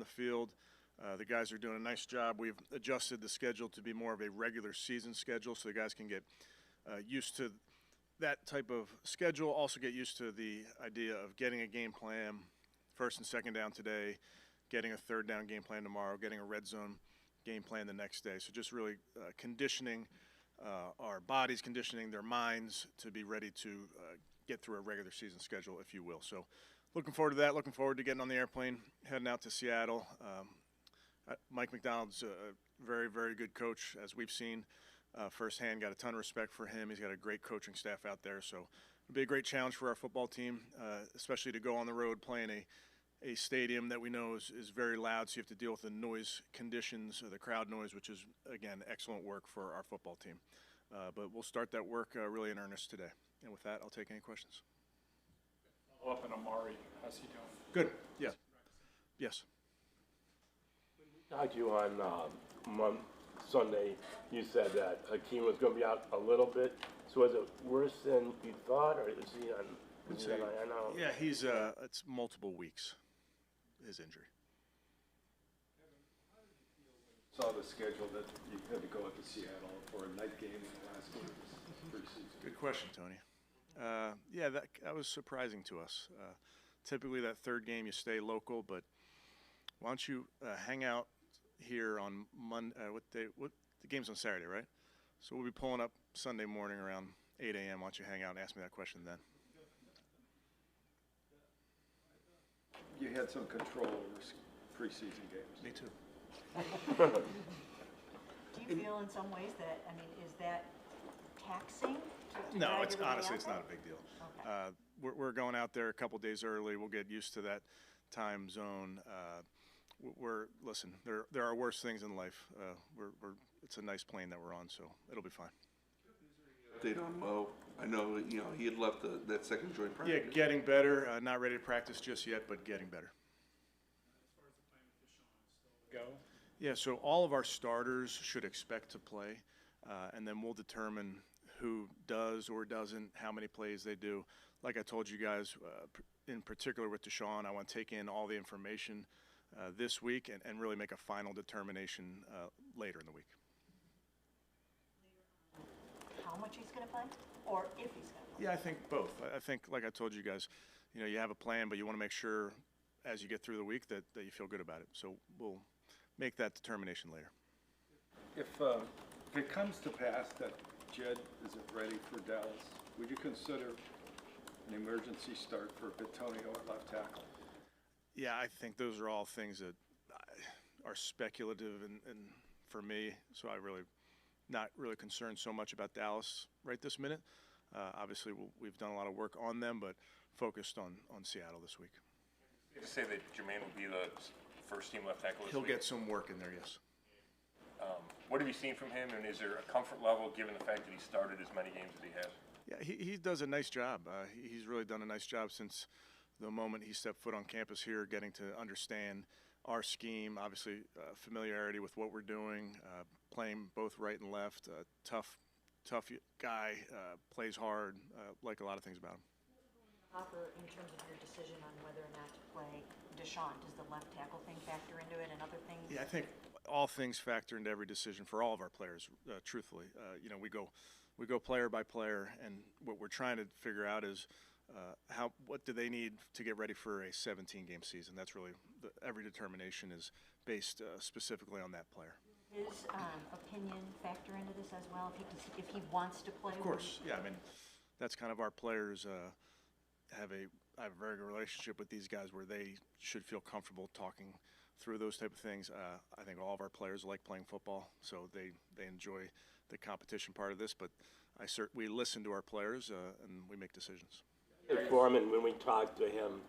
the field. The guys are doing a nice job. We've adjusted the schedule to be more of a regular season schedule so the guys can get used to that type of schedule, also get used to the idea of getting a game plan, first and second down today, getting a third down game plan tomorrow, getting a red zone game plan the next day. So just really conditioning our bodies, conditioning their minds to be ready to get through a regular season schedule, if you will. So looking forward to that, looking forward to getting on the airplane, heading out to Seattle. Mike McDonald's a very, very good coach, as we've seen firsthand. Got a ton of respect for him. He's got a great coaching staff out there. So it'll be a great challenge for our football team, especially to go on the road playing a stadium that we know is very loud, so you have to deal with the noise conditions, the crowd noise, which is, again, excellent work for our football team. But we'll start that work really in earnest today. And with that, I'll take any questions. Follow up on Amari. How's he doing? Good. Yeah. Yes. Talked to you on Sunday. You said that Hakeem was going to be out a little bit. So was it worse than you thought, or is he on? I know. Yeah, he's it's multiple weeks, his injury. Saw the schedule that you had to go up to Seattle for a night game in the last game of the preseason. Good question, Tony. Yeah, that was surprising to us. Typically, that third game you stay local, but why don't you hang out here on Monday? What the game's on Saturday, right? So we'll be pulling up Sunday morning around 8 a.m. Why don't you hang out and ask me that question then? You had some control over preseason games. Me too. Do you feel in some ways that, I mean, is that taxing? No, it's honestly, it's not a big deal. Okay. We're going out there a couple days early. We'll get used to that time zone. Listen, there are worse things in life. It's a nice plane that we're on, so it'll be fine. Update on Mo. I know, he had left that second joint practice. Yeah, getting better. Not ready to practice just yet, but getting better. As far as the plan with Deshaun, still go? Yeah, so all of our starters should expect to play, and then we'll determine who does or doesn't, how many plays they do. Like I told you guys, in particular with Deshaun, I want to take in all the information this week and really make a final determination later in the week. How much he's going to play, or if he's going to play? Yeah, I think both. I think, like I told you guys, you have a plan, but you want to make sure as you get through the week that you feel good about it. So we'll make that determination later. If it comes to pass that Jed isn't ready for Dallas, would you consider an emergency start for Bitonio at left tackle? Yeah, I think those are all things that are speculative and for me, so I really not really concerned so much about Dallas right this minute. Obviously, we've done a lot of work on them, but focused on Seattle this week. You say that Jermaine will be the first team left tackle this He'll week? get some work in there, yes. What have you seen from him, and is there a comfort level given the fact that he started as many games as he has? Yeah, he does a nice job. He's really done a nice job since the moment he stepped foot on campus here, getting to understand our scheme, obviously familiarity with what we're doing, playing both right and left, tough guy, plays hard, like a lot of things about him. Hopper, in terms of your decision on whether or not to play Deshaun, does the left tackle thing factor into it and other things? Yeah, I think all things factor into every decision for all of our players, truthfully. We go player by player, and what we're trying to figure out is what do they need to get ready for a 17-game season. That's really every determination is based specifically on that player. His opinion factor into this as well, if he wants to play? Of course, yeah. I mean, that's kind of our players I have a very good relationship with these guys where they should feel comfortable talking through those type of things. I think all of our players like playing football, so they enjoy the competition part of this. But we listen to our players and we make decisions. Foreman, when we talked to him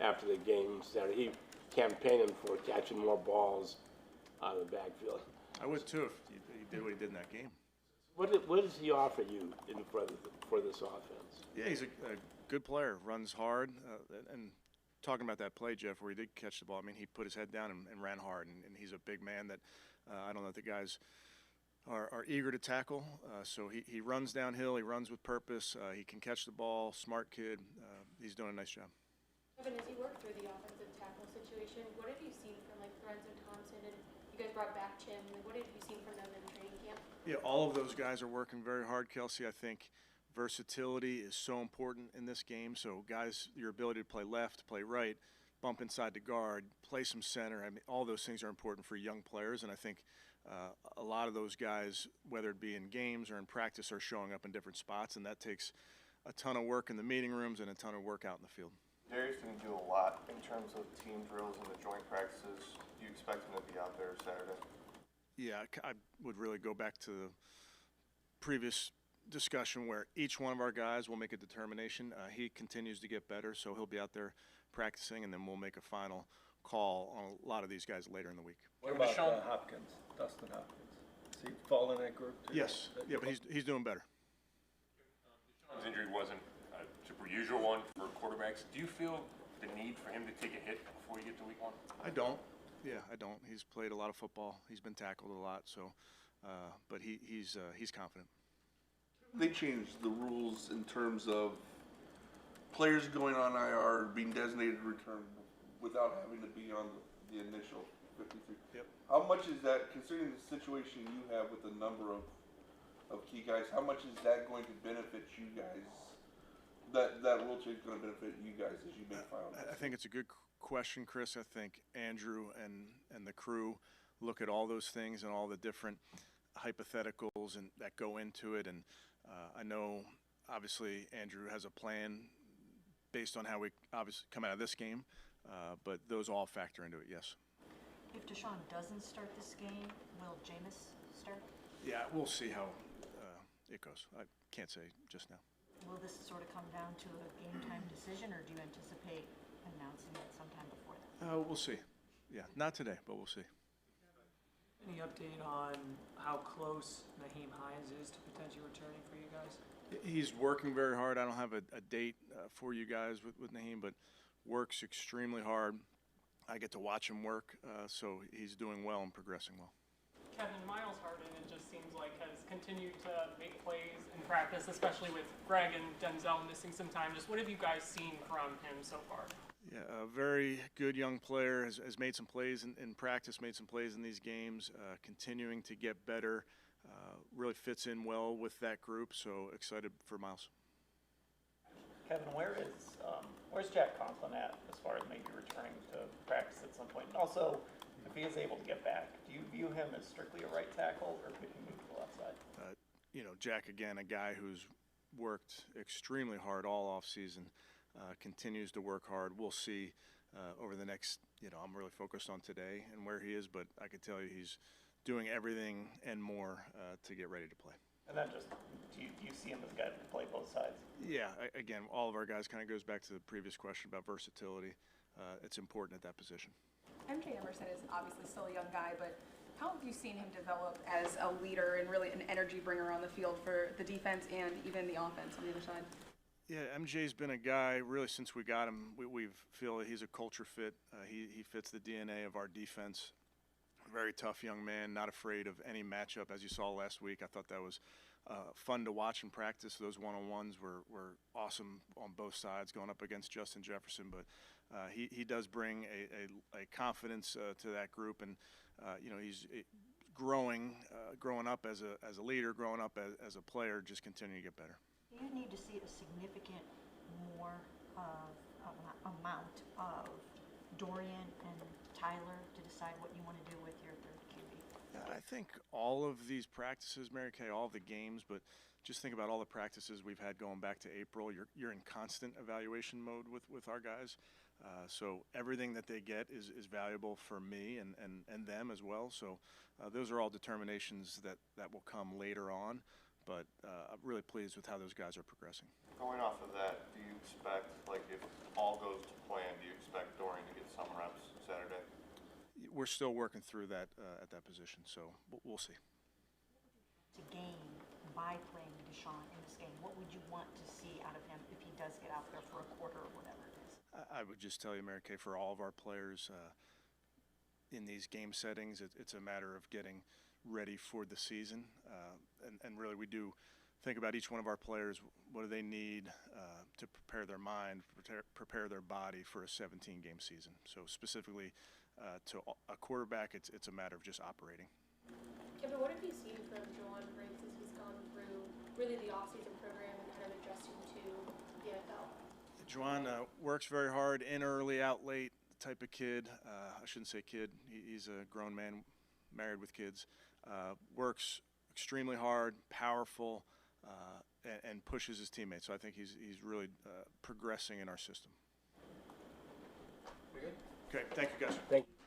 after the game, said he campaigned for catching more balls out of the backfield. I would too if he did what he did in that game. What does he offer you for this offense? Yeah, he's a good player, runs hard, and talking about that play, Jeff, where he did catch the ball, I mean, he put his head down and ran hard, and he's a big man that I don't know if the guys are eager to tackle. So he runs downhill, he runs with purpose, he can catch the ball, smart kid. He's doing a nice job. Kevin, as you work through the offensive tackle situation, what have you seen from Hines and Thompson, and you guys brought back Tim. Like, what have you seen from them in training camp? Yeah, all of those guys are working very hard, Kelsey. I think versatility is so important in this game. So, guys, your ability to play left, play right, bump inside the guard, play some center. I mean, all those things are important for young players. And I think a lot of those guys, whether it be in games or in practice, are showing up in different spots. And that takes a ton of work in the meeting rooms and a ton of work out in the field. Darius didn't do a lot in terms of team drills and the joint practices. Do you expect him to be out there Saturday? Yeah, I would really go back to the previous discussion where each one of our guys will make a determination. He continues to get better, so he'll be out there practicing, and then we'll make a final call on a lot of these guys later in the week. What about Hopkins, Dustin Hopkins? Does he fall in that group too? Yes, yeah, but he's doing better. Deshaun's injury wasn't a super usual one for quarterbacks. Do you feel the need for him to take a hit before you get to week 1? I don't. Yeah, I don't. He's played a lot of football. He's been tackled a lot, so but he's confident. They changed the rules in terms of players going on IR being designated return without having to be on the initial 53. Yep. How much is that, considering the situation you have with the number of key guys, how much is that going to benefit you guys? That rule change is going to benefit you guys as you make final decisions? I think it's a good question, Chris. I think Andrew and the crew look at all those things and all the different hypotheticals and that go into it. And I know, obviously, Andrew has a plan based on how we obviously come out of this game, but those all factor into it, yes. If Deshaun doesn't start this game, will Jameis start? Yeah, we'll see how it goes. I can't say just now. Will this sort of come down to a game time decision, or do you anticipate announcing it sometime before that? We'll see. Yeah, not today, but we'll see. Any update on how close Nyheim Hines is to potentially returning for you guys? He's working very hard. I don't have a date for you guys with Nyheim, but works extremely hard. I get to watch him work, so he's doing well and progressing well. Kevin, Miles Harden, it just seems like, has continued to make plays in practice, especially with Greg and Denzel missing some time. Just what have you guys seen from him so far? Yeah, a very good young player, has made some plays in practice, made some plays in these games, continuing to get better, really fits in well with that group, so excited for Miles. Kevin, where's Jack Conklin at as far as maybe returning to practice at some point? And also, if he is able to get back, do you view him as strictly a right tackle, or could he move to the left side? Jack, again, a guy who's worked extremely hard all offseason, continues to work hard. We'll see over the next, I'm really focused on today and where he is, but I can tell you he's doing everything and more to get ready to play. And then just, do you see him as a guy that can play both sides? Yeah, again, all of our guys kind of goes back to the previous question about versatility. It's important at that position. MJ Emerson is obviously still a young guy, but how have you seen him develop as a leader and really an energy bringer on the field for the defense and even the offense on the other side? Yeah, MJ's been a guy really since we got him. We feel that he's a culture fit. He fits the DNA of our defense. Very tough young man, not afraid of any matchup. As you saw last week, I thought that was fun to watch in practice. Those one-on-ones were awesome on both sides, going up against Justin Jefferson. But he does bring a confidence to that group, and he's growing up as a leader, growing up as a player, just continuing to get better. Do you need to see a significant more amount of Dorian and Tyler to decide what you want to do with your third QB? I think all of these practices, Mary Kay, all of the games, but just think about all the practices we've had going back to April. You're in constant evaluation mode with our guys. So everything that they get is valuable for me and them as well. So those are all determinations that will come later on. But I'm really pleased with how those guys are progressing. Going off of that, do you expect, if all goes to plan, do you expect Dorian to get some reps Saturday? We're still working through that at that position, so we'll see. To gain by playing Deshaun in this game, what would you want to see out of him if he does get out there for a quarter or whatever it is? I would just tell you, Mary Kay, for all of our players in these game settings, it's a matter of getting ready for the season. And really, we do think about each one of our players. What do they need to prepare their mind, prepare their body for a 17-game season? So specifically, to a quarterback, it's a matter of just operating. Kevin, what have you seen from Juwan Briggs as he's gone through really the offseason program and kind of adjusting to the NFL? Juwan works very hard, in early, out late type of kid. I shouldn't say kid. He's a grown man, married with kids. Works extremely hard, powerful, and pushes his teammates. So I think he's really progressing in our system. Okay, thank you guys. Thank you.